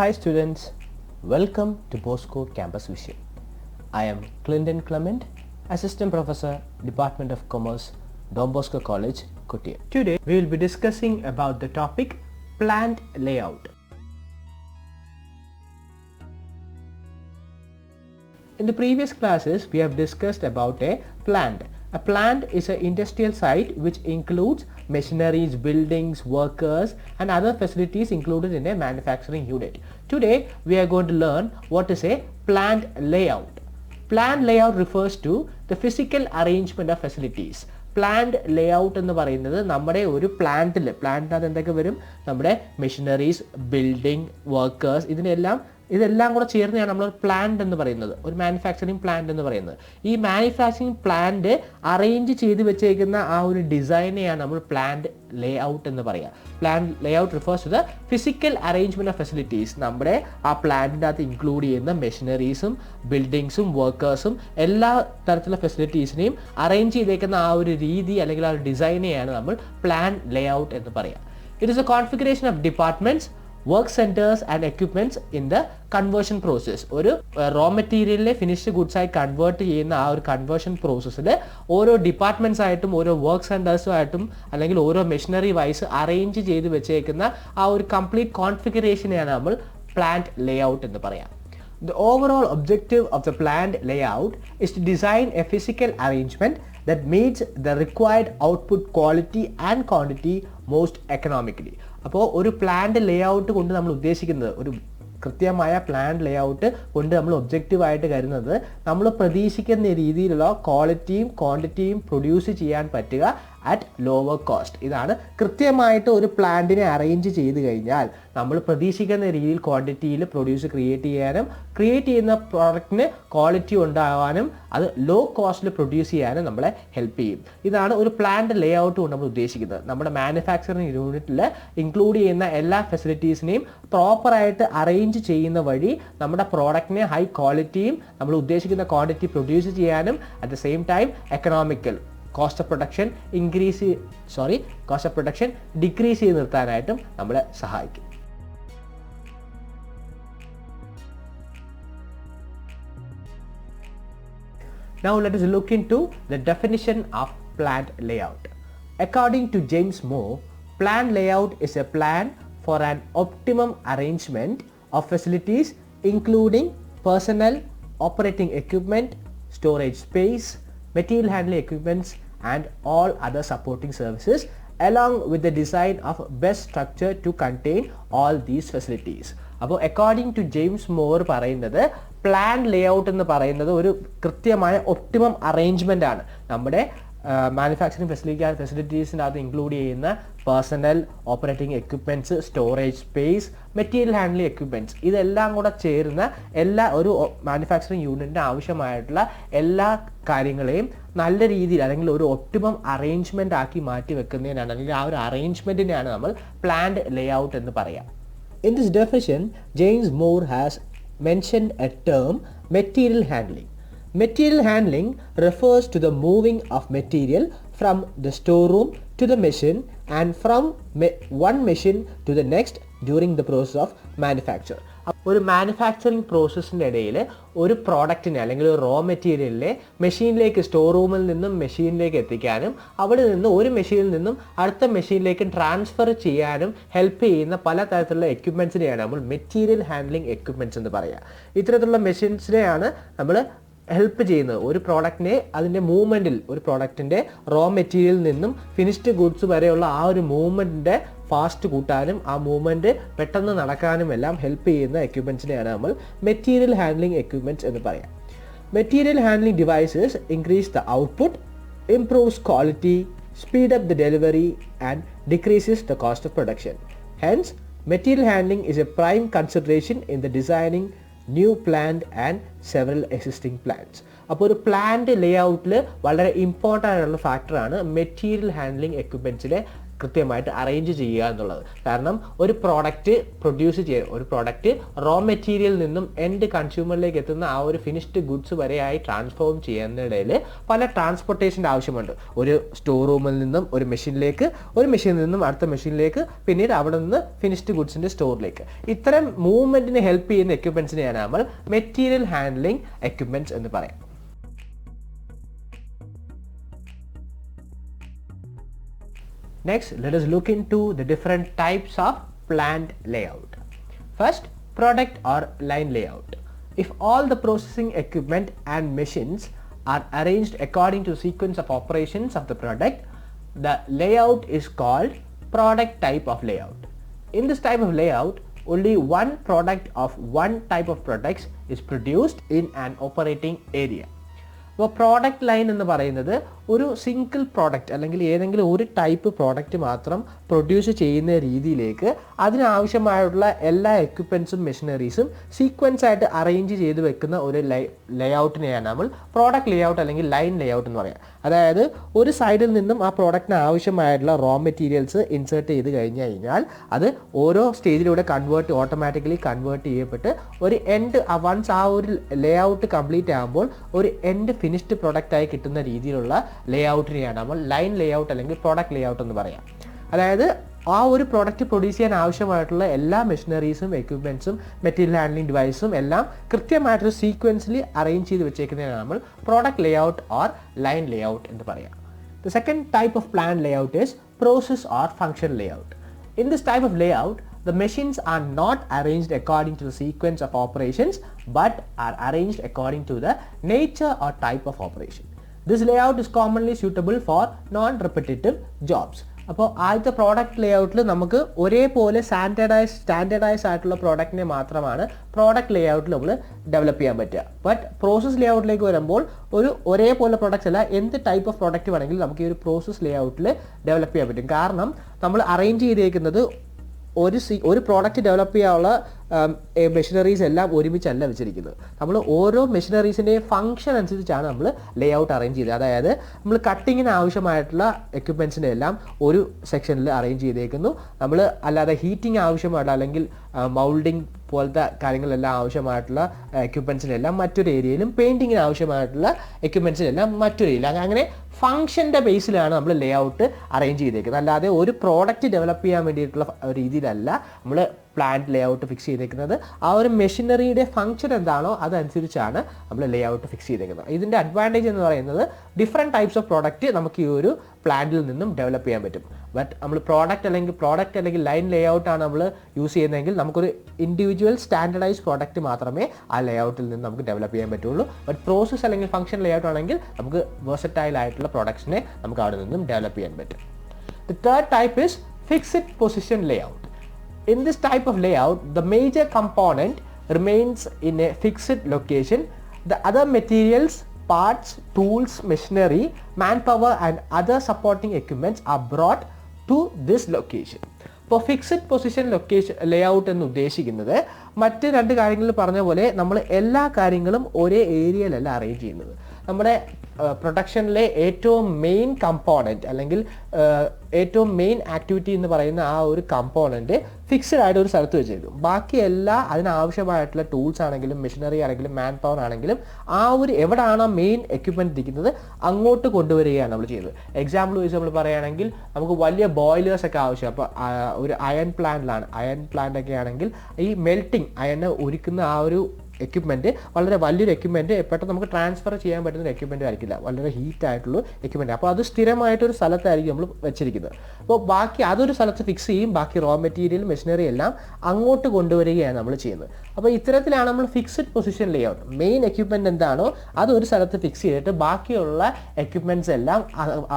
Hi students, welcome to Bosco Campus Vision. I am Clinton Clement, Assistant Professor, Department of Commerce, Don Bosco College, Kottayam. Today we will be discussing about the topic plant layout. In the previous classes we have discussed about a plant. A plant is an industrial site which includes machineries, buildings, workers and other facilities included in a manufacturing unit. Today we are going to learn what is a plant layout. Plant layout refers to the physical arrangement of facilities. Plant layout എന്ന് പറയുന്നത് നമ്മുടെ ഒരു പ്ലാന്റിനകത്ത് എന്തൊക്കെ വരും, നമ്മുടെ machineries, building, workers, ഇതെല്ലാം കൂടെ ചേർന്നാണ് നമ്മൾ പ്ലാന്റ് എന്ന് പറയുന്നത്, ഒരു മാനുഫാക്ചറിങ് പ്ലാന്റ് എന്ന് പറയുന്നത്. ഈ മാനുഫാക്ചറിങ് പ്ലാന്റ് അറേഞ്ച് ചെയ്ത് വെച്ചേക്കുന്ന ആ ഒരു ഡിസൈനെയാണ് നമ്മൾ പ്ലാന്റ് ലേഔട്ട് എന്ന് പറയുക. Plant layout refers to the physical arrangement of facilities. നമ്മുടെ ആ പ്ലാന്റിൻ്റെ അകത്ത് ഇൻക്ലൂഡ് ചെയ്യുന്ന മെഷീനറീസും ബിൽഡിങ്സും വർക്കേഴ്സും എല്ലാ തരത്തിലുള്ള ഫെസിലിറ്റീസിനെയും അറേഞ്ച് ചെയ്തേക്കുന്ന ആ ഒരു രീതി അല്ലെങ്കിൽ ആ ഒരു ഡിസൈനെയാണ് നമ്മൾ പ്ലാന്റ് ലേഔട്ട് എന്ന് പറയുക. It is A configuration of departments, work centres and equipments in the conversion process. ഒരു റോ മെറ്റീരിയലിനെ ഫിനിഷ്ഡ് ഗുഡ്സായി കൺവേർട്ട് ചെയ്യുന്ന ആ ഒരു കൺവേർഷൻ പ്രോസസ്സിൽ ഓരോ ഡിപ്പാർട്ട്മെൻറ്റ്സ് ആയിട്ടും ഓരോ വർക്ക് സെൻറ്റേഴ്സും ആയിട്ടും അല്ലെങ്കിൽ ഓരോ മെഷീനറി വൈസ് അറേഞ്ച് ചെയ്ത് വെച്ചേക്കുന്ന ആ ഒരു കംപ്ലീറ്റ് കോൺഫിഗറേഷനെയാണ് നമ്മൾ പ്ലാന്റ് ലേഔട്ട് എന്ന് പറയാം. The overall objective of the plant layout is to design a physical arrangement that meets the required output quality and quantity most economically. അപ്പോൾ ഒരു പ്ലാന്റ് ലേഔട്ട് കൊണ്ട് നമ്മൾ ഉദ്ദേശിക്കുന്നത്, ഒരു കൃത്യമായ പ്ലാന്റ് ലേഔട്ട് കൊണ്ട് നമ്മൾ ഒബ്ജക്റ്റീവായിട്ട് കരുതുന്നത് നമ്മൾ പ്രതീക്ഷിക്കുന്ന രീതിയിലുള്ള ക്വാളിറ്റിയും ക്വാണ്ടിറ്റിയും പ്രൊഡ്യൂസ് ചെയ്യാൻ പറ്റുക അറ്റ് ലോവർ കോസ്റ്റ്. ഇതാണ് കൃത്യമായിട്ട് ഒരു പ്ലാന്റിനെ അറേഞ്ച് ചെയ്ത് കഴിഞ്ഞാൽ നമ്മൾ പ്രതീക്ഷിക്കുന്ന രീതിയിൽ ക്വാണ്ടിറ്റിയിൽ പ്രൊഡ്യൂസ് ക്രിയേറ്റ് ചെയ്യുന്ന പ്രോഡക്റ്റിന് ക്വാളിറ്റി ഉണ്ടാകാനും അത് ലോ കോസ്റ്റിൽ പ്രൊഡ്യൂസ് ചെയ്യാനും നമ്മളെ ഹെൽപ്പ് ചെയ്യും. ഇതാണ് ഒരു പ്ലാന്റ് ലേഔട്ട് കൊണ്ട് നമ്മൾ ഉദ്ദേശിക്കുന്നത്. നമ്മുടെ മാനുഫാക്ചറിങ് യൂണിറ്റിൽ ഇൻക്ലൂഡ് ചെയ്യുന്ന എല്ലാ ഫെസിലിറ്റീസിനെയും പ്രോപ്പറായിട്ട് അറേഞ്ച് ചെയ്യുന്ന വഴി നമ്മുടെ പ്രോഡക്റ്റിനെ ഹൈ ക്വാളിറ്റിയും നമ്മൾ ഉദ്ദേശിക്കുന്ന ക്വാണ്ടിറ്റി പ്രൊഡ്യൂസ് ചെയ്യാനും at the same time economical cost of production decrease ചെയ്ത് നിർത്താനായിട്ടും നമ്മളെ സഹായിക്കും. Now let us look into the definition of plant layout. According to James Moore, plant layout is a plan for an optimum arrangement of facilities including personnel, operating equipment, storage space, material handling equipments and all other supporting services along with the design of best structure to contain all these facilities. അപ്പോൾ according to James more പറയുന്നത് plan layout എന്ന് പറയുന്നത് ഒരു കൃത്യമായ optimum arrangement ആണ്. നമ്മുടെ manufacturing ഫെസിലിറ്റീസിൻ്റെ അകത്ത് include ചെയ്യുന്ന personal, operating equipments, storage space, material handling equipments, ഇതെല്ലാം കൂടെ ചേരുന്ന ഒരു മാനുഫാക്ചറിങ് യൂണിറ്റിന് ആവശ്യമായിട്ടുള്ള എല്ലാ കാര്യങ്ങളെയും നല്ല രീതിയിൽ അല്ലെങ്കിൽ ഒരു ഒപ്റ്റിമം അറേഞ്ച്മെൻ്റ് ആക്കി മാറ്റി വെക്കുന്നതിനാണ്, അല്ലെങ്കിൽ ആ ഒരു അറേഞ്ച്മെൻറ്റിനെയാണ് നമ്മൾ പ്ലാന്റ് ലേഔട്ട് എന്ന് പറയാം. In this definition, James Moore has mentioned a term, material handling. Material handling refers to the moving of material from the storeroom to the machine and from one machine to the next during the process of manufacture. ഒരു manufacturing പ്രോസസ്സിൻ്റെ ഇടയിൽ ഒരു പ്രോഡക്റ്റിനെ അല്ലെങ്കിൽ ഒരു raw മെറ്റീരിയലിനെ മെഷീനിലേക്ക്, store റൂമിൽ നിന്നും മെഷീനിലേക്ക് എത്തിക്കാനും അവിടെ നിന്ന് ഒരു മെഷീനിൽ നിന്നും അടുത്ത മെഷീനിലേക്ക് ട്രാൻസ്ഫർ ചെയ്യാനും ഹെൽപ്പ് ചെയ്യുന്ന പല തരത്തിലുള്ള എക്യുപ്മെൻറ്റ്സിനെയാണ് നമ്മൾ മെറ്റീരിയൽ ഹാൻഡ്ലിംഗ് എക്യുപ്മെൻറ്റ്സ് എന്ന് പറയുക. ഇത്തരത്തിലുള്ള മെഷീൻസിനെയാണ് നമ്മൾ ഹെൽപ്പ് ചെയ്യുന്നത് ഒരു പ്രോഡക്റ്റിനെ അതിൻ്റെ മൂവ്മെൻറ്റിൽ, ഒരു പ്രോഡക്റ്റിൻ്റെ റോ മെറ്റീരിയലിൽ നിന്നും ഫിനിഷ്ഡ് ഗുഡ്സ് വരെയുള്ള ആ ഒരു മൂവ്മെൻറ്റിൻ്റെ ഫാസ്റ്റ് കൂട്ടാനും ആ മൂവ്മെൻറ്റ് പെട്ടെന്ന് നടക്കാനും എല്ലാം ഹെൽപ്പ് ചെയ്യുന്ന എക്യുപ്മെൻറ്റ്സിനെയാണ് നമ്മൾ മെറ്റീരിയൽ ഹാൻഡ്ലിംഗ് എക്യുപ്മെൻറ്റ്സ് എന്ന് പറയാം. Material handling devices increase the output, improves quality, speed up the delivery and decreases the cost of production. Hence material handling is A prime consideration in the designing new plant and several existing plants. അപ്പോൾ ഒരു plant ലേഔട്ടിൽ വളരെ important ആയിട്ടുള്ള ഫാക്ടറാണ് material handling എക്യുപ്മെൻറ്റ്സിനെ കൃത്യമായിട്ട് arrange ചെയ്യുക എന്നുള്ളത്. കാരണം ഒരു പ്രോഡക്റ്റ് പ്രൊഡ്യൂസ് ചെയ്യുക, ഒരു പ്രോഡക്റ്റ് റോ മെറ്റീരിയലിൽ നിന്നും എൻഡ് കൺസ്യൂമറിലേക്ക് എത്തുന്ന ആ ഒരു ഫിനിഷ്ഡ് ഗുഡ്സ് വരെയായി ട്രാൻസ്ഫോം ചെയ്യുന്നതിനിടയിൽ പല ട്രാൻസ്പോർട്ടേഷൻ്റെ ആവശ്യമുണ്ട്. ഒരു സ്റ്റോർ റൂമിൽ നിന്നും ഒരു മെഷീനിലേക്ക്, ഒരു മെഷീനിൽ നിന്നും അടുത്ത മെഷീനിലേക്ക്, പിന്നീട് അവിടെ നിന്ന് ഫിനിഷ്ഡ് ഗുഡ്സിൻ്റെ സ്റ്റോറിലേക്ക്. ഇത്തരം മൂവ്മെൻറ്റിന് ഹെൽപ്പ് ചെയ്യുന്ന എക്യുപ്മെൻറ്റ്സിനെയാണ് നമ്മൾ മെറ്റീരിയൽ ഹാൻഡ്ലിംഗ് എക്യുപ്മെൻറ്റ്സ് എന്ന് പറയാം. Next, let us look into the different types of plant layout. First, product or line layout. If all the processing equipment and machines are arranged according to sequence of operations of the product, the layout is called product type of layout. In this type of layout, only one product of one type of products is produced in an operating area. അപ്പോൾ product line എന്ന് പറയുന്നത് ഒരു single product അല്ലെങ്കിൽ ഏതെങ്കിലും ഒരു type product മാത്രം produce ചെയ്യുന്ന രീതിയിലേക്ക് അതിനാവശ്യമായുള്ള എല്ലാ എക്യുപ്മെൻറ്റ്സും മെഷീനറീസും സീക്വൻസ് ആയിട്ട് അറേഞ്ച് ചെയ്ത് വെക്കുന്ന ഒരു ലേഔട്ടിനെയാണ് നമ്മൾ പ്രോഡക്റ്റ് ലേഔട്ട് അല്ലെങ്കിൽ ലൈൻ ലേഔട്ട് എന്ന് പറയാം. അതായത് ഒരു സൈഡിൽ നിന്നും ആ പ്രോഡക്റ്റിന് ആവശ്യമായിട്ടുള്ള റോ മെറ്റീരിയൽസ് ഇൻസേർട്ട് ചെയ്ത് കഴിഞ്ഞ് കഴിഞ്ഞാൽ അത് ഓരോ സ്റ്റേജിലൂടെ ഓട്ടോമാറ്റിക്കലി കൺവേർട്ട് ചെയ്യപ്പെട്ട് ഒരു എൻഡ് വൺസ് ആ ഒരു ലേഔട്ട് കംപ്ലീറ്റ് ആകുമ്പോൾ ഒരു എൻഡ് ഫിനിഷ്ഡ് പ്രൊഡക്റ്റായി കിട്ടുന്ന രീതിയിലുള്ള ലേഔട്ടിനെയാണ് നമ്മൾ ലൈൻ ലേഔട്ട് അല്ലെങ്കിൽ പ്രോഡക്റ്റ് ലേഔട്ട് എന്ന് പറയാം. അതായത് ആ ഒരു പ്രോഡക്റ്റ് പ്രൊഡ്യൂസ് ചെയ്യാൻ ആവശ്യമായിട്ടുള്ള എല്ലാ മെഷീനറീസും എക്യുപ്മെൻറ്റ്സും മെറ്റീരിയൽ ഹാൻഡ്ലിംഗ് ഡിവൈസും എല്ലാം കൃത്യമായിട്ടൊരു സീക്വൻസിലി അറേഞ്ച് ചെയ്ത് വെച്ചേക്കുന്നതിനാണ് നമ്മൾ product layout or line layout എന്ന് പറയാം. The second type of plan layout is process or function layout. In this type of layout, the machines are not arranged according to the sequence of operations but are arranged according to the nature or type of operation. This layout is commonly suitable for non-repetitive jobs. അപ്പോൾ ആദ്യത്തെ product ലേഔട്ടിൽ നമുക്ക് ഒരേപോലെ standardise ആയിട്ടുള്ള പ്രോഡക്റ്റിനെ മാത്രമാണ് product ലേഔട്ടിൽ നമ്മൾ develop ചെയ്യാൻ പറ്റുക. But process ലേഔട്ടിലേക്ക് വരുമ്പോൾ ഒരേപോലെ പ്രോഡക്റ്റ്സ് അല്ല, എന്ത് ടൈപ്പ് ഓഫ് പ്രോഡക്റ്റ് വേണമെങ്കിലും നമുക്ക് ഈ ഒരു പ്രോസസ് ലേഔട്ടിൽ ഡെവലപ്പ് ചെയ്യാൻ പറ്റും. കാരണം നമ്മൾ അറേഞ്ച് ചെയ്തേക്കുന്നത് ഒരു പ്രോഡക്റ്റ് ഡെവലപ്പ് ചെയ്യാനുള്ള മെഷീനറീസ് എല്ലാം ഒരുമിച്ചല്ല വെച്ചിരിക്കുന്നത്. നമ്മൾ ഓരോ മെഷീനറീസിൻ്റെയും ഫംഗ്ഷൻ അനുസരിച്ചാണ് നമ്മൾ ലേ ഔട്ട് അറേഞ്ച് ചെയ്തത്. അതായത് നമ്മൾ കട്ടിങ്ങിന് ആവശ്യമായിട്ടുള്ള എക്യുപ്മെൻറ്റ്സിനെ എല്ലാം ഒരു സെക്ഷനിൽ അറേഞ്ച് ചെയ്തേക്കുന്നു. നമ്മൾ അല്ലാതെ ഹീറ്റിംഗ് ആവശ്യമായിട്ടുള്ള അല്ലെങ്കിൽ മൗൾഡിങ് പോലത്തെ കാര്യങ്ങളെല്ലാം ആവശ്യമായിട്ടുള്ള എക്യുപ്മെൻറ്റ്സിനെല്ലാം മറ്റൊരു ഏരിയയിലും പെയിൻറ്റിങ്ങിന് ആവശ്യമായിട്ടുള്ള എക്യുപ്മെൻറ്റ്സിനെല്ലാം മറ്റൊരു ഏരിയയിലും അങ്ങനെ ഫംഗ്ഷൻ്റെ ബേസിലാണ് നമ്മൾ ലേ ഔട്ട് അറേഞ്ച് ചെയ്തേക്കുന്നത്. അല്ലാതെ ഒരു പ്രോഡക്റ്റ് ഡെവലപ്പ് ചെയ്യാൻ വേണ്ടിയിട്ടുള്ള രീതിയിലല്ല നമ്മൾ പ്ലാന്റ് ലേ ഔട്ട് ഫിക്സ് ചെയ്തേക്കുന്നത്. ആ ഒരു മെഷീനറിയുടെ ഫംഗ്ഷൻ എന്താണോ അതനുസരിച്ചാണ് നമ്മൾ ലേ ഔട്ട് ഫിക്സ് ചെയ്തേക്കുന്നത്. ഇതിൻ്റെ അഡ്വാൻറ്റേജ് എന്ന് പറയുന്നത് ഡിഫറെൻറ്റ് ടൈപ്സ് ഓഫ് പ്രോഡക്റ്റ് നമുക്ക് ഈ ഒരു പ്ലാന്റിൽ നിന്നും ഡെവലപ്പ് ചെയ്യാൻ പറ്റും. ബട്ട് നമ്മൾ പ്രോഡക്റ്റ് അല്ലെങ്കിൽ ലൈൻ ലേ ഔട്ടാണ് നമ്മൾ യൂസ് ചെയ്യുന്നതെങ്കിൽ നമുക്കൊരു ഇൻഡിവിജ്വൽ സ്റ്റാൻഡർഡൈസ് പ്രോഡക്റ്റ് മാത്രമേ ആ ലേ ഔട്ടിൽ നിന്ന് നമുക്ക് ഡെവലപ്പ് ചെയ്യാൻ പറ്റുള്ളൂ. ബട്ട് പ്രോസസ് അല്ലെങ്കിൽ ഫംഗ്ഷൻ ലേ ഔട്ട് ആണെങ്കിൽ നമുക്ക് വെർസറ്റൈൽ ആയിട്ടുള്ള പ്രോഡക്ട്സിനെ നമുക്ക് അവിടെ നിന്നും ഡെവലപ്പ് ചെയ്യാൻ പറ്റും. The third type is fixed position Leh out. In this type of layout, the major component remains in a fixed location. The other materials, parts, tools, machinery, manpower and other supporting equipments are brought to this location. ഇപ്പോൾ fixed position ലേ out എന്ന് ഉദ്ദേശിക്കുന്നത് മറ്റ് രണ്ട് കാര്യങ്ങളിൽ പറഞ്ഞ പോലെ നമ്മൾ എല്ലാ കാര്യങ്ങളും ഒരേ ഏരിയയിലല്ല അറേഞ്ച് ചെയ്യുന്നത്. നമ്മുടെ പ്രൊഡക്ഷനിലെ ഏറ്റവും മെയിൻ കമ്പോണൻറ്റ് അല്ലെങ്കിൽ ഏറ്റവും മെയിൻ ആക്ടിവിറ്റി എന്ന് പറയുന്ന ആ ഒരു കമ്പോണൻറ്റ് ഫിക്സഡ് ആയിട്ട് ഒരു സ്ഥലത്ത് വെച്ചേക്കും. ബാക്കി എല്ലാ അതിനാവശ്യമായിട്ടുള്ള ടൂൾസ് ആണെങ്കിലും മെഷീനറി ആണെങ്കിലും മാൻ പവർ ആണെങ്കിലും ആ ഒരു എവിടെയാണോ മെയിൻ എക്യുപ്മെൻറ്റ് ഇരിക്കുന്നത് അങ്ങോട്ട് കൊണ്ടുവരികയാണ് നമ്മൾ ചെയ്യുന്നത്. എക്സാമ്പിൾ വെച്ച് നമ്മൾ പറയുകയാണെങ്കിൽ നമുക്ക് വലിയ ബോയിലേഴ്സ് ഒക്കെ ആവശ്യം. അപ്പോൾ ഒരു അയൺ പ്ലാന്റ് ഒക്കെ ആണെങ്കിൽ ഈ മെൽറ്റിംഗ് അയണ് ഉരുക്കുന്ന ആ ഒരു എക്യുപ്മെൻറ്റ് വളരെ വലിയൊരു എക്യുപ്മെൻറ്റ് പെട്ടെന്ന് നമുക്ക് ട്രാൻസ്ഫർ ചെയ്യാൻ പറ്റുന്ന എക്യുപ്മെൻറ്റ് ആയിരിക്കില്ല, വളരെ ഹീറ്റ് ആയിട്ടുള്ള എക്യുപ്മെൻറ്റ്. അപ്പോൾ അത് സ്ഥിരമായിട്ടൊരു സ്ഥലത്തായിരിക്കും നമ്മൾ വെച്ചിരിക്കുന്നത്. അപ്പോൾ ബാക്കി അതൊരു സ്ഥലത്ത് ഫിക്സ് ചെയ്യും, ബാക്കി റോ മെറ്റീരിയൽ മെഷീനറി എല്ലാം അങ്ങോട്ട് കൊണ്ടുവരികയാണ് നമ്മൾ ചെയ്യുന്നത്. അപ്പോൾ ഇത്തരത്തിലാണ് നമ്മൾ ഫിക്സഡ് പൊസിഷൻ ലേ ഔട്ട്. മെയിൻ എക്യുപ്മെൻറ്റ് എന്താണോ അത് ഒരു സ്ഥലത്ത് ഫിക്സ് ചെയ്തിട്ട് ബാക്കിയുള്ള എക്യുപ്മെൻറ്റ്സ് എല്ലാം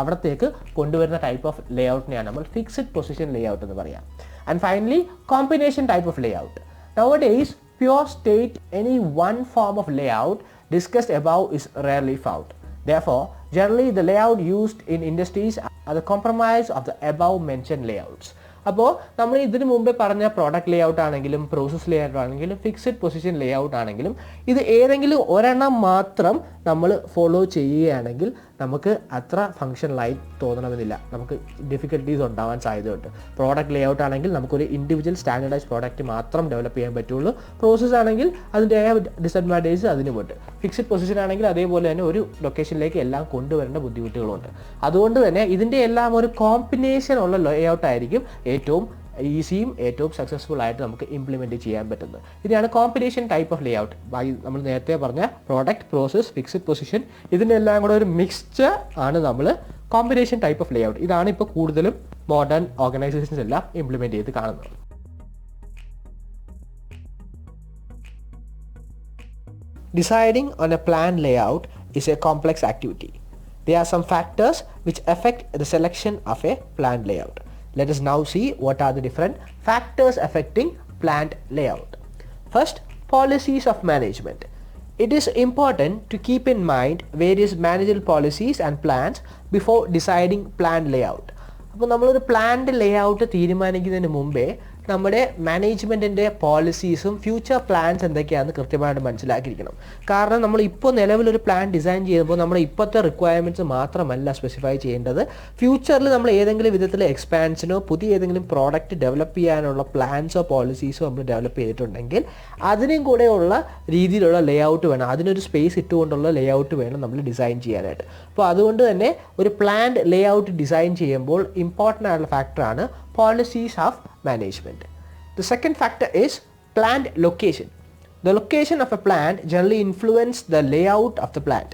അവിടത്തേക്ക് കൊണ്ടുവരുന്ന ടൈപ്പ് ഓഫ് ലേ ഔട്ടിനെയാണ് നമ്മൾ ഫിക്സഡ് പൊസിഷൻ ലേ ഔട്ട് എന്ന് പറയാം. And finally combination type of Leh out. Nowadays, pure state any one form of layout discussed above is rarely found. Therefore, generally the layout used in industries are the compromise of the above mentioned layouts. അപ്പോൾ നമ്മൾ ഇതിനു മുമ്പേ പറഞ്ഞ product layout ആണെങ്കിലും process layout ആണെങ്കിലും fixed position layout ആണെങ്കിലും ഇത് ഏതെങ്കിലും ഒരെണ്ണം മാത്രം നമ്മൾ ഫോളോ ചെയ്യുകയാണെങ്കിൽ നമുക്ക് അത്ര ഫങ്ഷണലായി തോന്നണമെന്നില്ല, നമുക്ക് ഡിഫിക്കൽട്ടീസ് ഉണ്ടാവാൻ സാധ്യതയുണ്ട്. പ്രോഡക്റ്റ് ലേഔട്ട് ആണെങ്കിൽ നമുക്കൊരു ഇൻഡിവിജ്വൽ സ്റ്റാൻഡർഡൈസ് പ്രോഡക്റ്റ് മാത്രം ഡെവലപ്പ് ചെയ്യാൻ പറ്റുള്ളൂ. പ്രോസസ് ആണെങ്കിൽ അതിൻ്റെ ഡിസഡ്വാൻറ്റേജ് അതിനുമുണ്ട്. ഫിക്സഡ് പൊസിഷൻ ആണെങ്കിൽ അതേപോലെ തന്നെ ഒരു ലൊക്കേഷനിലേക്ക് എല്ലാം കൊണ്ടുവരേണ്ട ബുദ്ധിമുട്ടുകളുണ്ട്. അതുകൊണ്ട് തന്നെ ഇതിൻ്റെ എല്ലാം ഒരു കോമ്പിനേഷൻ ഉള്ള ലേഔട്ട് ആയിരിക്കും ഏറ്റവും ഈസിയും ഏറ്റവും സക്സസ്ഫുൾ ആയിട്ട് നമുക്ക് ഇംപ്ലിമെൻറ്റ് ചെയ്യാൻ പറ്റുന്നത്. ഇതിനാണ് കോമ്പിനേഷൻ ടൈപ്പ് ഓഫ് ലേഔട്ട്. നമ്മൾ നേരത്തെ പറഞ്ഞ പ്രോഡക്റ്റ്, പ്രോസസ്, ഫിക്സഡ് പൊസിഷൻ ഇതിൻ്റെ എല്ലാം കൂടെ ഒരു മിക്സ്ചർ ആണ് നമ്മൾ കോമ്പിനേഷൻ ടൈപ്പ് ഓഫ് ലേഔട്ട്. ഇതാണ് ഇപ്പോൾ കൂടുതലും മോഡേൺ ഓർഗനൈസേഷൻസ് എല്ലാം ഇംപ്ലിമെൻറ്റ് ചെയ്ത് കാണുന്നത്. Deciding on a plan layout is a complex activity. There are some factors which affect the selection of a planned layout. Let us now see what are the different factors affecting planned layout. First, policies of management. It is important to keep in mind various managerial policies and plans before deciding planned layout. അപ്പോൾ നമ്മളൊരു planned layout തീരുമാനിക്കുന്നതിന് മുമ്പേ നമ്മുടെ മാനേജ്മെൻറ്റിൻ്റെ പോളിസീസും future plans എന്തൊക്കെയാണെന്ന് കൃത്യമായിട്ട് മനസ്സിലാക്കിയിരിക്കണം. കാരണം നമ്മൾ ഇപ്പോൾ നിലവിലൊരു പ്ലാൻ ഡിസൈൻ ചെയ്യുമ്പോൾ നമ്മുടെ ഇപ്പോഴത്തെ റിക്വയർമെൻറ്റ്സ് മാത്രമല്ല സ്പെസിഫൈ ചെയ്യേണ്ടത്. ഫ്യൂച്ചറിൽ നമ്മൾ ഏതെങ്കിലും വിധത്തിൽ എക്സ്പാൻഷനോ പുതിയ ഏതെങ്കിലും പ്രോഡക്റ്റ് ഡെവലപ്പ് ചെയ്യാനുള്ള പ്ലാൻസോ പോളിസീസോ നമ്മൾ ഡെവലപ്പ് ചെയ്തിട്ടുണ്ടെങ്കിൽ അതിനും കൂടെയുള്ള രീതിയിലുള്ള ലേഔട്ട് വേണം, അതിനൊരു സ്പേസ് ഇട്ടുകൊണ്ടുള്ള ലേഔട്ട് വേണം നമ്മൾ ഡിസൈൻ ചെയ്യാനായിട്ട്. അപ്പോൾ അതുകൊണ്ട് തന്നെ ഒരു പ്ലാൻഡ് ലേഔട്ട് ഡിസൈൻ ചെയ്യുമ്പോൾ ഇമ്പോർട്ടൻ്റ് ആയിട്ടുള്ള ഫാക്ടറാണ് policies of management. The second factor is planned location. The location of a plant generally influences the layout of the plant.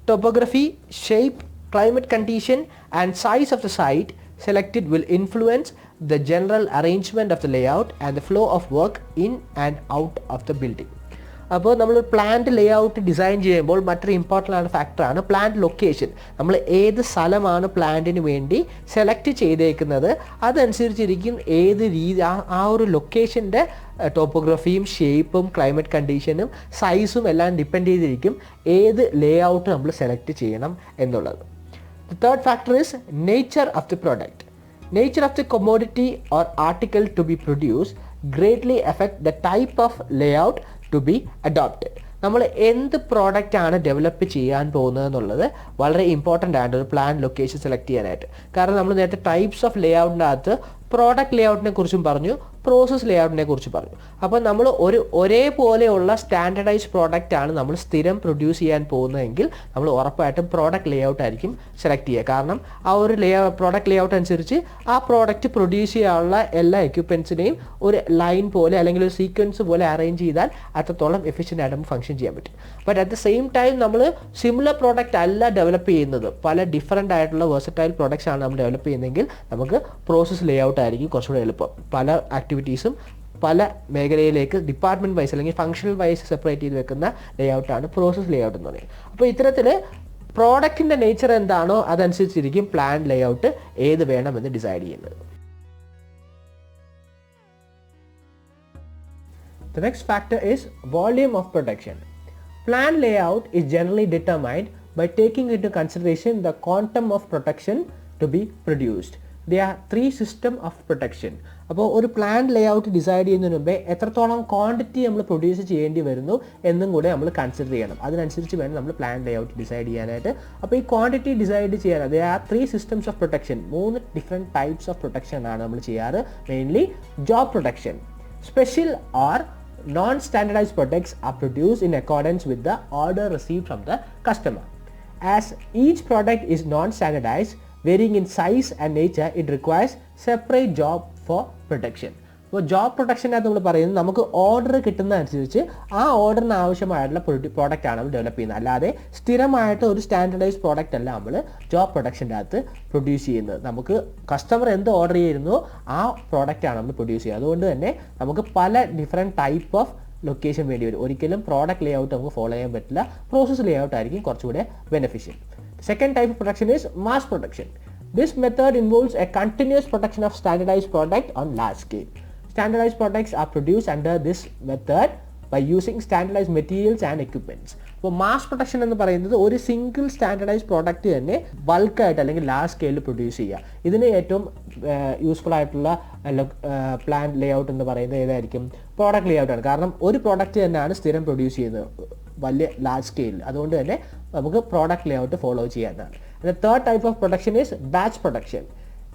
Topography, shape, climate condition and size of the site selected will influence the general arrangement of the layout and the flow of work in and out of the building. അപ്പോൾ നമ്മൾ plant layout design ചെയ്യുമ്പോൾ മറ്റൊരു important ആയ ഫാക്ടറാണ് plant location. നമ്മൾ ഏത് സ്ഥലമാണ് പ്ലാന്റിന് വേണ്ടി സെലക്ട് ചെയ്തേക്കുന്നത് അതനുസരിച്ചിരിക്കും ഏത് രീതി ആ ഒരു ലൊക്കേഷൻ്റെ ടോപ്പോഗ്രഫിയും ഷേപ്പും ക്ലൈമറ്റ് കണ്ടീഷനും സൈസും എല്ലാം ഡിപ്പെൻഡ് ചെയ്തിരിക്കും ഏത് ലേഔട്ട് നമ്മൾ സെലക്ട് ചെയ്യണം എന്നുള്ളത്. The third factor is nature of the product. Nature of the commodity or article to be produced greatly affect the type of layout to be adopted. നമ്മൾ എന്ത് പ്രോഡക്റ്റ് ആണ് ഡെവലപ്പ് ചെയ്യാൻ പോകുന്നത് എന്നുള്ളത് വളരെ ഇമ്പോർട്ടൻ്റ് ആണ് ഒരു പ്ലാൻ ലൊക്കേഷൻ സെലക്ട് ചെയ്യാനായിട്ട്. കാരണം നമ്മൾ നേരത്തെ ടൈപ്സ് ഓഫ് ലേഔട്ടിൻ്റെ അകത്ത് പ്രോഡക്റ്റ് ലേഔട്ടിനെ കുറിച്ചും പറഞ്ഞു, പ്രോസസ് ലേഔട്ടിനെ കുറിച്ച് പറഞ്ഞു. അപ്പോൾ നമ്മൾ ഒരേപോലെയുള്ള സ്റ്റാൻഡർഡൈസ്ഡ് പ്രോഡക്റ്റ് ആണ് നമ്മൾ സ്ഥിരം പ്രൊഡ്യൂസ് ചെയ്യാൻ പോകുന്നതെങ്കിൽ നമ്മൾ ഉറപ്പായിട്ടും പ്രോഡക്റ്റ് ലേഔട്ട് ആയിരിക്കും സെലക്ട് ചെയ്യുക. കാരണം ആ ഒരു പ്രോഡക്റ്റ് ലേഔട്ട് അനുസരിച്ച് ആ പ്രോഡക്റ്റ് പ്രൊഡ്യൂസ് ചെയ്യാനുള്ള എല്ലാ എക്യുപ്മെൻറ്റ്സിനെയും ഒരു ലൈൻ പോലെ അല്ലെങ്കിൽ ഒരു സീക്വൻസ് പോലെ അറേഞ്ച് ചെയ്താൽ അത്രത്തോളം എഫിഷ്യൻ്റ് ആയിട്ട് ഫംഗ്ഷൻ ചെയ്യാൻ പറ്റും. But at the same time നമ്മൾ സിമിലർ പ്രോഡക്റ്റ് അല്ല ഡെവലപ്പ് ചെയ്യുന്നത്, പല ഡിഫറൻ്റ് ആയിട്ടുള്ള വെർസറ്റൈൽ പ്രോഡക്റ്റ്സ് ആണ് നമ്മൾ ഡെവലപ്പ് ചെയ്യുന്നതെങ്കിൽ നമുക്ക് പ്രോസസ് ലേഔട്ട് ആയിരിക്കും കുറച്ചുകൂടെ എളുപ്പം. പല ആക്ടിവിറ്റീസും പല മേഖലയിലേക്ക് ഡിപ്പാർട്ട്മെൻറ്റ് വൈസ് അല്ലെങ്കിൽ ഫങ്ഷണൽ വൈസ് സെപ്പറേറ്റ് ചെയ്ത് വെക്കുന്ന ലേഔട്ടാണ് പ്രോസസ് ലേഔട്ട് എന്ന് പറയുന്നത്. അപ്പോൾ ഇത്തരത്തിൽ പ്രോഡക്റ്റിൻ്റെ നേച്ചർ എന്താണോ അതനുസരിച്ചിരിക്കും പ്ലാൻ ലേഔട്ട് ഏത് വേണമെന്ന് ഡിസൈഡ് ചെയ്യുന്നത്. The next factor is volume of production. Plan layout is generally determined by taking into consideration the quantum of production to be produced. There are three systems of production. അപ്പോൾ ഒരു plan layout decide ചെയ്യുന്നതിന് മുമ്പേ എത്രത്തോളം quantity നമ്മൾ produce ചെയ്യേണ്ടി വരുന്നു എന്നും കൂടെ നമ്മൾ കൺസിഡർ ചെയ്യണം. അതിനനുസരിച്ച് വേണം നമ്മൾ പ്ലാൻ ലേഔട്ട് ഡിസൈഡ് ചെയ്യാനായിട്ട്. അപ്പോൾ ഈ ക്വാണ്ടിറ്റി ഡിസൈഡ് ചെയ്യാൻ there are three systems of production. 3 different types of production ആണ് നമ്മൾ ചെയ്യാറ്. Mainly job production, special or non-standardized products are produced in accordance with the order received from the customer. As each product is non-standardized, varying in size and nature, it requires separate job for production. അപ്പോൾ job പ്രൊഡക്ഷനകത്ത് നമ്മൾ പറയുന്നത് നമുക്ക് order കിട്ടുന്നതനുസരിച്ച് ആ ഓർഡറിന് ആവശ്യമായിട്ടുള്ള product ആണ് നമ്മൾ develop ചെയ്യുന്നത്. അല്ലാതെ സ്ഥിരമായിട്ട് ഒരു സ്റ്റാൻഡർഡൈസ്ഡ് പ്രോഡക്റ്റ് അല്ല നമ്മൾ ജോബ് പ്രൊഡക്ഷൻ്റെ അകത്ത് പ്രൊഡ്യൂസ് ചെയ്യുന്നത്. നമുക്ക് കസ്റ്റമർ എന്ത് ഓർഡർ ചെയ്യുന്നോ ആ പ്രോഡക്റ്റാണ് നമ്മൾ പ്രൊഡ്യൂസ് ചെയ്യുന്നത്. അതുകൊണ്ട് തന്നെ നമുക്ക് പല ഡിഫറെൻറ്റ് ടൈപ്പ് ഓഫ് ലൊക്കേഷൻ വേണ്ടി വരും. ഒരിക്കലും പ്രോഡക്റ്റ് ലേഔട്ട് നമുക്ക് ഫോളോ ചെയ്യാൻ പറ്റില്ല. പ്രോസസ് ലേഔട്ട് ആയിരിക്കും കുറച്ചുകൂടെ beneficial. Second type of production is mass production. This method involves a continuous production of standardized product on large scale. Standardized products are produced under this method by using standardized materials and equipments. അപ്പോൾ mass production എന്ന് പറയുന്നത് ഒരു single standardise product തന്നെ ബൾക്കായിട്ട് അല്ലെങ്കിൽ large സ്കെയിലിൽ produce ചെയ്യുക. ഇതിന് ഏറ്റവും യൂസ്ഫുൾ ആയിട്ടുള്ള പ്ലാൻ ലേ ഔട്ട് എന്ന് പറയുന്നത് ഏതായിരിക്കും? പ്രോഡക്റ്റ് ലേ ഔട്ടാണ്. കാരണം ഒരു പ്രോഡക്റ്റ് തന്നെയാണ് സ്ഥിരം പ്രൊഡ്യൂസ് ചെയ്യുന്നത് വലിയ ലാർജ് സ്കെയിലിൽ. അതുകൊണ്ട് തന്നെ നമുക്ക് പ്രോഡക്റ്റ് ലേ ഔട്ട് ഫോളോ ചെയ്യാവുന്നതാണ്. The third type of production is batch production.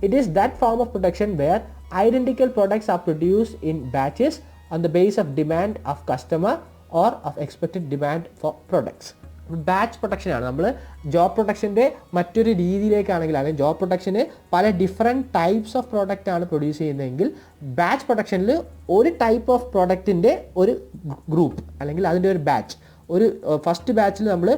It is that form of production where identical products are produced in batches on the basis of demand of customer or of expected demand for products. Batch production ആണ്. നമ്മൾ job പ്രൊഡക്ഷൻ്റെ മറ്റൊരു രീതിയിലേക്കാണെങ്കിൽ, അല്ലെങ്കിൽ job production പല different types of product ആണ് produce ചെയ്യുന്നതെങ്കിൽ batch പ്രൊഡക്ഷനിൽ ഒരു type of പ്രോഡക്റ്റിൻ്റെ ഒരു ഗ്രൂപ്പ് അല്ലെങ്കിൽ അതിൻ്റെ ഒരു ബാച്ച്, ഒരു ഫസ്റ്റ് ബാച്ചിൽ നമ്മൾ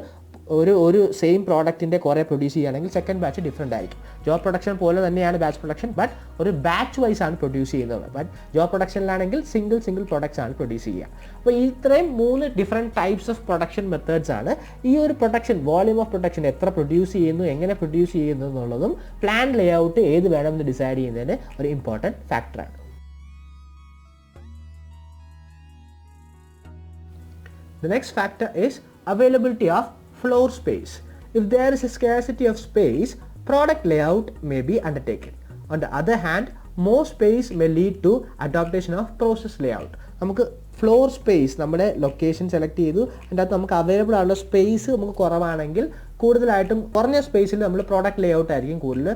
ഒരു സെയിം പ്രോഡക്റ്റിൻ്റെ കുറേ പ്രൊഡ്യൂസ് ചെയ്യുകയാണെങ്കിൽ സെക്കൻഡ് ബാച്ച് ഡിഫറെൻ്റ് ആയിരിക്കും. ജോബ് പ്രൊഡക്ഷൻ പോലെ തന്നെയാണ് ബാച്ച് പ്രൊഡക്ഷൻ, ബട്ട് ഒരു ബാച്ച് വൈസ് ആണ് പ്രൊഡ്യൂസ് ചെയ്യുന്നത്. ബട്ട് ജോബ് പ്രൊഡക്ഷനിലാണെങ്കിൽ സിംഗിൾ പ്രോഡക്റ്റ്സ് ആണ് പ്രൊഡ്യൂസ് ചെയ്യുക. അപ്പോൾ ഇത്രയും 3 different types of production methods ആണ്. ഈ ഒരു പ്രൊഡക്ഷൻ, വോളിയം ഓഫ് പ്രൊഡക്ഷൻ എത്ര പ്രൊഡ്യൂസ് ചെയ്യുന്നു, എങ്ങനെ പ്രൊഡ്യൂസ് ചെയ്യുന്നു എന്നുള്ളതും പ്ലാൻ ലേ ഔട്ട് ഏത് വേണമെന്ന് ഡിസൈഡ് ചെയ്യുന്നതിന് ഒരു ഇമ്പോർട്ടൻറ്റ് ഫാക്ടറാണ്. The next factor is availability of floor space. If there is a scarcity of space, product layout may be undertaken. On the other hand, more space may lead to adaptation of process layout. നമുക്ക് floor space, നമ്മുടെ location select ചെയ്തു, അതിൻ്റെ അകത്ത് നമുക്ക് available ആയുള്ള space നമുക്ക് കുറവാണെങ്കിൽ കൂടുതലായിട്ടും കുറഞ്ഞ സ്പേസിൽ നമ്മൾ പ്രോഡക്റ്റ് ലേ ഔട്ട് ആയിരിക്കും കൂടുതൽ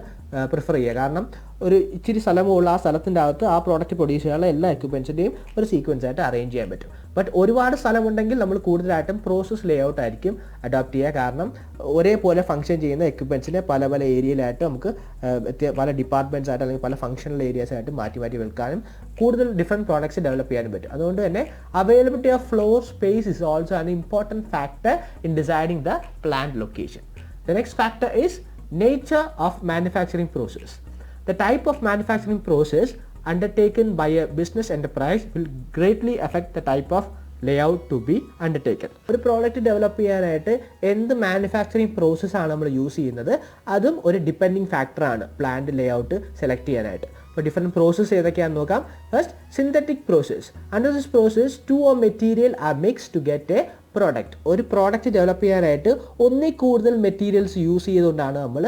പ്രിഫർ ചെയ്യുക. കാരണം ഒരു ഇച്ചിരി സ്ഥലമുള്ള ആ സ്ഥലത്തിൻ്റെ അകത്ത് ആ പ്രോഡക്റ്റ് പ്രൊഡ്യൂസ് ചെയ്യാനുള്ള എല്ലാ എക്യുപ്മെൻസിൻ്റെയും ഒരു സീക്വൻസ് ആയിട്ട് അറേഞ്ച് ചെയ്യാൻ പറ്റും. ബട്ട് ഒരുപാട് സ്ഥലമുണ്ടെങ്കിൽ നമ്മൾ കൂടുതലായിട്ടും പ്രോസസ് ലേ ഔട്ട് ആയിരിക്കും അഡോപ്റ്റ് ചെയ്യുക. കാരണം ഒരേപോലെ ഫംഗ്ഷൻ ചെയ്യുന്ന എക്യുപ്മെൻസിനെ പല ഏരിയയിലായിട്ട് നമുക്ക് പല ഡിപ്പാർട്ട്മെൻറ്റ്സ് ആയിട്ട് അല്ലെങ്കിൽ പല ഫംഗ്ഷണൽ ഏരിയാസ് ആയിട്ട് മാറ്റി വെക്കാനും കൂടുതൽ ഡിഫറെൻറ്റ് പ്രോഡക്ട്സ് ഡെവലപ്പ് ചെയ്യാനും പറ്റും. അതുകൊണ്ട് തന്നെ availability of floor space is also an important factor in deciding the plant location. The next factor is nature of manufacturing process. The type of manufacturing process undertaken by a business enterprise will greatly affect the type of layout to be undertaken. ഒരു product develop ചെയ്യാനായിട്ട് എന്ത് manufacturing പ്രോസസ്സാണ് നമ്മൾ use ചെയ്യുന്നത്, അതും ഒരു depending ഫാക്ടറാണ് plant ലേ out select ചെയ്യാനായിട്ട്. അപ്പോൾ ഡിഫറെൻറ്റ് പ്രോസസ്സ് ഏതൊക്കെയാണെന്ന് നോക്കാം. First, synthetic process. Under this process 2 or material are mix to get a product. ഒരു പ്രോഡക്റ്റ് ഡെവലപ്പ് ചെയ്യാനായിട്ട് ഒന്നിൽ കൂടുതൽ മെറ്റീരിയൽസ് യൂസ് ചെയ്തുകൊണ്ടാണ് നമ്മൾ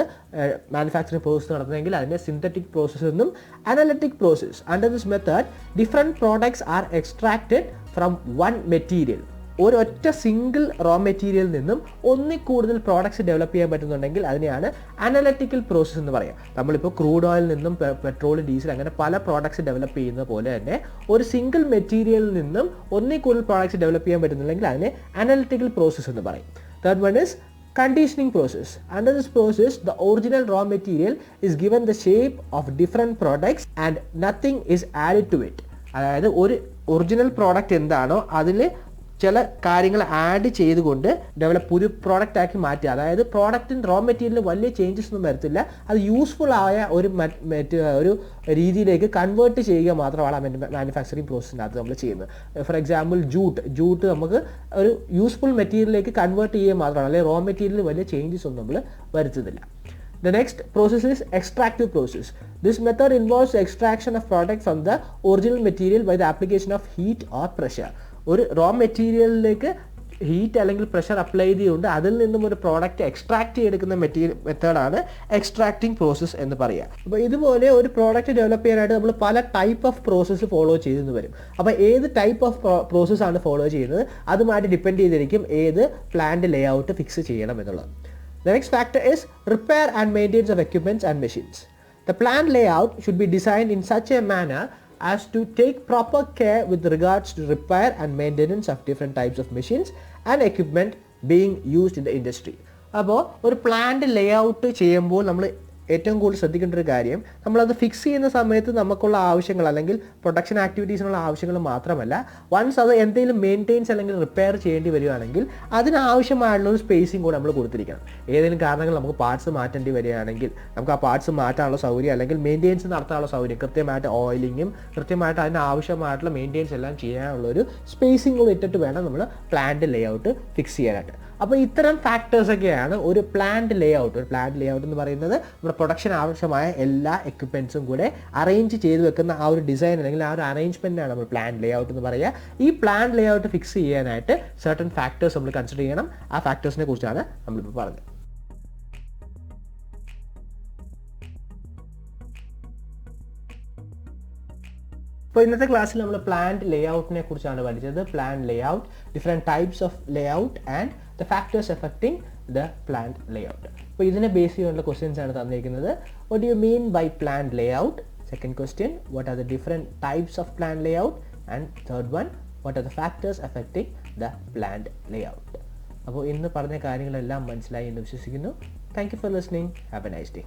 മാനുഫാക്ചറിങ് പ്രോസസ്സ് നടത്തുന്നതെങ്കിൽ അതിനെ സിന്തറ്റിക് പ്രോസസ്സ് എന്നും. Analytic process. Under this method different products R extracted from one material. ഒരൊറ്റ single raw മെറ്റീരിയലിൽ നിന്നും ഒന്നിൽ കൂടുതൽ പ്രോഡക്ട്സ് ഡെവലപ്പ് ചെയ്യാൻ പറ്റുന്നുണ്ടെങ്കിൽ അതിനെയാണ് അനലിറ്റിക്കൽ പ്രോസസ്സ് എന്ന് പറയാം. നമ്മളിപ്പോൾ ക്രൂഡ് ഓയിൽ നിന്നും പെട്രോൾ, ഡീസൽ അങ്ങനെ പല പ്രോഡക്ട്സ് ഡെവലപ്പ് ചെയ്യുന്ന പോലെ തന്നെ ഒരു സിംഗിൾ മെറ്റീരിയലിൽ നിന്നും ഒന്നിൽ കൂടുതൽ പ്രോഡക്ട്സ് ഡെവലപ്പ് ചെയ്യാൻ പറ്റുന്നില്ലെങ്കിൽ അതിനെ അനലിറ്റിക്കൽ പ്രോസസ്സ് എന്ന് പറയും. Third one is conditioning process. Under this process, the original raw material is given the shape of different products and nothing is added to it. അതായത് ഒരു ഒറിജിനൽ പ്രോഡക്റ്റ് എന്താണോ അതിൽ ചില കാര്യങ്ങൾ ആഡ് ചെയ്തുകൊണ്ട് പുതിയ പ്രോഡക്റ്റ് ആക്കി മാറ്റുക. അതായത് പ്രോഡക്റ്റിൻ്റെ റോ മെറ്റീരിയലിൽ വലിയ ചേഞ്ചസ് ഒന്നും വരത്തില്ല, അത് യൂസ്ഫുൾ ആയ ഒരു രീതിയിലേക്ക് കൺവേർട്ട് ചെയ്യുക മാത്രമാണ് മാനുഫാക്ചറിങ് പ്രോസസ്സിനകത്ത് നമ്മൾ ചെയ്യുന്നത്. ഫോർ എക്സാമ്പിൾ ജൂട്ട് നമുക്ക് ഒരു യൂസ്ഫുൾ മെറ്റീരിയലിലേക്ക് കൺവേർട്ട് ചെയ്യുക മാത്രമാണ്, അല്ലെങ്കിൽ റോ മെറ്റീരിയലിൽ വലിയ ചേഞ്ചസ് ഒന്നും നമ്മൾ വരുത്തുന്നില്ല. The next process is extractive process. This method involves the extraction of product from the original material by the application of heat or pressure. ഒരു റോ മെറ്റീരിയലിലേക്ക് ഹീറ്റ് അല്ലെങ്കിൽ പ്രഷർ അപ്ലൈ ചെയ്തുകൊണ്ട് അതിൽ നിന്നും ഒരു പ്രോഡക്റ്റ് എക്സ്ട്രാക്ട് ചെയ്തെടുക്കുന്ന മെത്തേഡാണ് എക്സ്ട്രാക്റ്റിംഗ് പ്രോസസ്സ് എന്ന് പറയുക. അപ്പോൾ ഇതുപോലെ ഒരു പ്രോഡക്റ്റ് ഡെവലപ്പ് ചെയ്യാനായിട്ട് നമ്മൾ പല ടൈപ്പ് ഓഫ് പ്രോസസ്സ് ഫോളോ ചെയ്തെന്ന് വരും. അപ്പോൾ ഏത് ടൈപ്പ് ഓഫ് പ്രോസസ്സാണ് ഫോളോ ചെയ്യുന്നത് അതുമായിട്ട് ഡിപ്പെൻഡ് ചെയ്തിരിക്കും ഏത് പ്ലാന്റ് ലേ ഔട്ട് ഫിക്സ് ചെയ്യണം എന്നുള്ളത്. The next factor is repair and maintenance of equipments and machines. The plant layout should be designed in such a manner as to take proper care with regards to repair and maintenance of different types of machines and equipment being used in the industry. അപ്പോൾ ഒരു plant ലേ out ചെയ്യുമ്പോൾ നമ്മൾ ഏറ്റവും കൂടുതൽ ശ്രദ്ധിക്കേണ്ട ഒരു കാര്യം, നമ്മളത് ഫിക്സ് ചെയ്യുന്ന സമയത്ത് നമുക്കുള്ള ആവശ്യങ്ങൾ അല്ലെങ്കിൽ പ്രൊഡക്ഷൻ ആക്ടിവിറ്റീസിനുള്ള ആവശ്യങ്ങൾ മാത്രമല്ല, വൺസ് അത് എന്തെങ്കിലും മെയിൻറ്റെയിൻസ് അല്ലെങ്കിൽ റിപ്പയർ ചെയ്യേണ്ടി വരികയാണെങ്കിൽ അതിനാവശ്യമായിട്ടുള്ളൊരു സ്പേസിങ് കൂടെ നമ്മൾ കൊടുത്തിരിക്കണം. ഏതെങ്കിലും കാരണങ്ങൾ നമുക്ക് പാർട്സ് മാറ്റേണ്ടി വരികയാണെങ്കിൽ നമുക്ക് ആ പാർട്സ് മാറ്റാനുള്ള സൗകര്യം അല്ലെങ്കിൽ മെയിൻറ്റെയിൻസ് നടത്താനുള്ള സൗകര്യം, കൃത്യമായിട്ട് ഓയിലിങ്ങും കൃത്യമായിട്ട് അതിന് ആവശ്യമായിട്ടുള്ള മെയിൻറ്റെയിൻസ് എല്ലാം ചെയ്യാനുള്ളൊരു സ്പേസിങ് കൂടെ ഇട്ടിട്ട് വേണം നമ്മൾ പ്ലാന്റ് ലേ ഔട്ട് ഫിക്സ് ചെയ്യാനായിട്ട്. അപ്പോൾ ഇത്തരം ഫാക്ടേഴ്സൊക്കെയാണ് ഒരു പ്ലാന്റ് ലേ ഔട്ട്. ഒരു പ്ലാന്റ് ലേ ഔട്ട് എന്ന് പറയുന്നത് നമ്മുടെ പ്രൊഡക്ഷൻ ആവശ്യമായ എല്ലാ എക്യുപ്മെൻറ്റ്സും കൂടെ അറേഞ്ച് ചെയ്ത് വെക്കുന്ന ആ ഒരു ഡിസൈൻ അല്ലെങ്കിൽ ആ ഒരു അറേഞ്ച്മെൻറ്റാണ് നമ്മൾ പ്ലാന്റ് ലേ ഔട്ട് എന്ന് പറയുക. ഈ പ്ലാന്റ് ലേ ഔട്ട് ഫിക്സ് ചെയ്യാനായിട്ട് സർട്ടൻ ഫാക്ടേഴ്സ് നമ്മൾ കൺസിഡർ ചെയ്യണം. ആ ഫാക്ടേഴ്സിനെ കുറിച്ചാണ് നമ്മളിപ്പോൾ പറഞ്ഞത്. അപ്പോൾ ഇന്നത്തെ ക്ലാസ്സിൽ നമ്മൾ പ്ലാന്റ് ലേ ഔട്ടിനെ കുറിച്ചാണ് പഠിച്ചത്. Plant layout, different types of layout and the factors affecting the plant layout. അപ്പോൾ ഇതിനെ ബേസ് ചെയ്തുള്ള ക്വസ്റ്റ്യൻസ് ആണ് തന്നിരിക്കുന്നത്. What do you mean by plant layout? Second question, what are the different types of plant layout? And third one, what are the factors affecting the plant layout? അപ്പോൾ ഇന്ന് പറഞ്ഞ കാര്യങ്ങളെല്ലാം മനസ്സിലായി എന്ന് വിശ്വസിക്കുന്നു. Thank you for listening. Have A nice day.